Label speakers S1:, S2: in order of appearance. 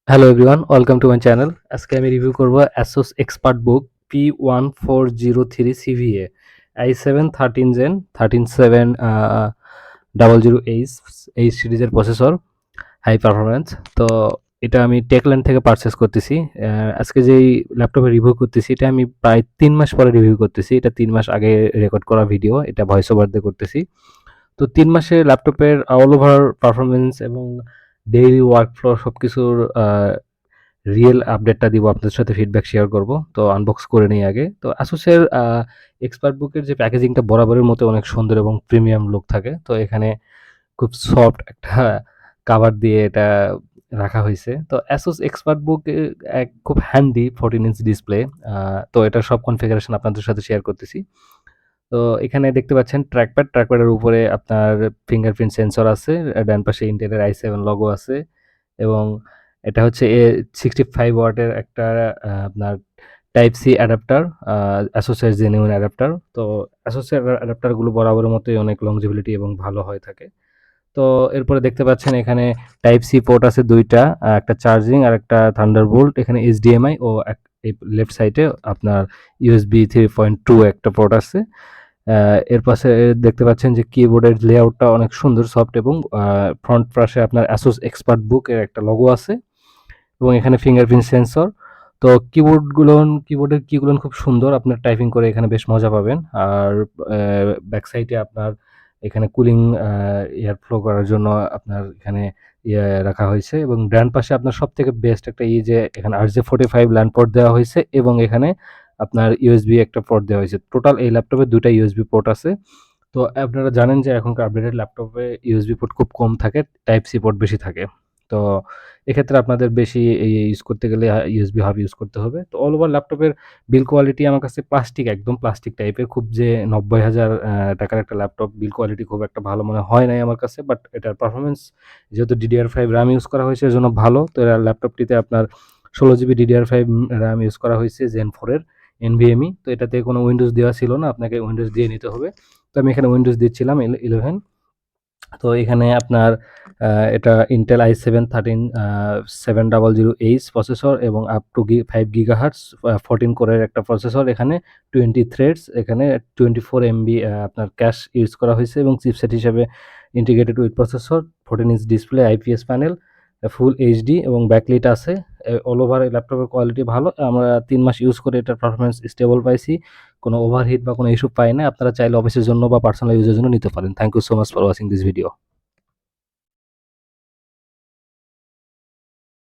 S1: Hello everyone, welcome to my channel. আজকে আমি review করব ASUS ExpertBook P1403 CVA i7 13 Gen 13700H এই সিরিজের প্রসেসর, হাই পারফরম্যান্স। তো এটা আমি টেকল্যান্ড থেকে পারচেস করতেছি। আজকে যেই ল্যাপটপে রিভিউ করতেছি এটা আমি প্রায় 3 মাস পরে রিভিউ করতেছি। এটা 3 মাস আগে রেকর্ড করা ভিডিও, এটা ভয়েস ওভার দিয়ে করতেছি। তো 3 মাসে ল্যাপটপের অল ওভার পারফরমেন্স এবং ডেইলি ওয়ার্কফ্লো সবকিছুর রিয়েল আপডেটটা দিব, আপনাদের সাথে ফিডব্যাক শেয়ার করব। তো আনবক্স করে নিই আগে। তো আসুসের এক্সপার্ট বুকের যে প্যাকেজিংটা বরাবরের মতো অনেক সুন্দর এবং প্রিমিয়াম লুক থাকে। তো এখানে খুব সফট একটা কাভার দিয়ে এটা রাখা হয়েছে। তো অ্যাসুস এক্সপার্ট বুক এক খুব হ্যান্ডি 14 ইঞ্চ ডিসপ্লে। তো এটার সব কনফিগারেশন আপনাদের সাথে শেয়ার করতেছি। তো এখানে দেখতে পাচ্ছেন ট্র্যাকপ্যাডের উপরে আপনার ফিঙ্গারপ্রিন্ট সেন্সর আছে, ডান পাশে ইন্টেলের i7 লোগো আছে এবং এটা হচ্ছে 65 ওয়াটের একটা আপনার টাইপ সি অ্যাডাপ্টার, অ্যাসোসের জেনুইন অ্যাডাপ্টার। তো অ্যাসোসের অ্যাডাপ্টারগুলো বরাবরের মতোই অনেক লংজিবিলিটি এবং ভালো হয়ে থাকে। তো এরপরে দেখতে পাচ্ছেন এখানে টাইপ সি পোর্ট আছে দুইটা, একটা চার্জিং আর একটা থান্ডারবোল্ট। এখানে এইচডিএমআই ও এই লেফট সাইডে আপনার ইউএসবি 3.2 একটা পোর্ট আছে। এর পাশে দেখতে পাচ্ছেন যে কিবোর্ডের লেআউটটা অনেক সুন্দর, সফট এবং ফ্রন্ট পাশে আপনার অ্যাসুস এক্সপার্ট বুক এর একটা লোগো আছে এবং এখানে ফিঙ্গারপ্রিন্ট সেন্সর। তো কিবোর্ডের কিগুলো খুব সুন্দর, আপনার টাইপিং করে এখানে বেশ মজা পাবেন। আর ব্যাক সাইডে আপনার এখানে কুলিং এয়ার ফ্লো করার জন্য আপনার এখানে রাখা হয়েছে এবং ডান পাশে আপনার সবথেকে বেস্ট একটা যে এখানে RJ45 ল্যান্ড পোর্ট দেওয়া হয়েছে এবং এখানে আপনার ইউএসবি একটা পোর্ট দেওয়া হয়েছে। টোটাল এই ল্যাপটপে 2টা ইউএসবি পোর্ট আছে। তো আপনারা জানেন যে এখনকার আপডেটেড ল্যাপটপে ইউএসবি পোর্ট খুব কম থাকে, টাইপ সি পোর্ট বেশি থাকে। তো এক্ষেত্রে আপনাদের বেশি ইউজ করতে গেলে ইউএসবি হাব ইউজ করতে হবে। তো অল ওভার ল্যাপটপের বিল্ড কোয়ালিটি আমার কাছে প্লাস্টিক, একদম প্লাস্টিক টাইপের, খুব যে 90,000 টাকার একটা ল্যাপটপ বিল্ড কোয়ালিটি খুব একটা ভালো মনে হয় নাই আমার কাছে। বাট এটার পারফরম্যান্স যেহেতু DDR5 RAM ইউজ করা হয়েছে এজন্য ভালো। তো ল্যাপটপটিতে আপনার 16 GB DDR5 RAM ইউজ করা হয়েছে Zen 4 এর NVMe। তো এটাতে কোনো উইন্ডোজ দেওয়া ছিল না, আপনাকে উইন্ডোজ দিয়ে নিতে হবে। তো আমি এখানে উইন্ডোজ দিচ্ছিলাম 11। তো এখানে আপনার এটা ইন্টেল i7 13700H প্রসেসর এবং আপ টু 5 গিগাহার্টজ 14 কোরের একটা প্রসেসর। এখানে 20 থ্রেডস, এখানে 24 MB আপনার ক্যাশ ইউজ করা হয়েছে এবং চিপসেট হিসেবে integrated with processor, 14 inch display, IPS panel, full HD এবং ব্যাকলিট আছে। অল ওভার এই ল্যাপটপের কোয়ালিটি ভালো। আমরা 3 মাস ইউজ করে এটার পারফরম্যান্স স্টেবল পাইছি, কোনো ওভারহিট বা কোনো ইস্যু পাই না। আপনারা চাইলে অফিসের জন্য বা পার্সোনাল ইউজের জন্য নিতে পারেন। Thank you so much for watching this video.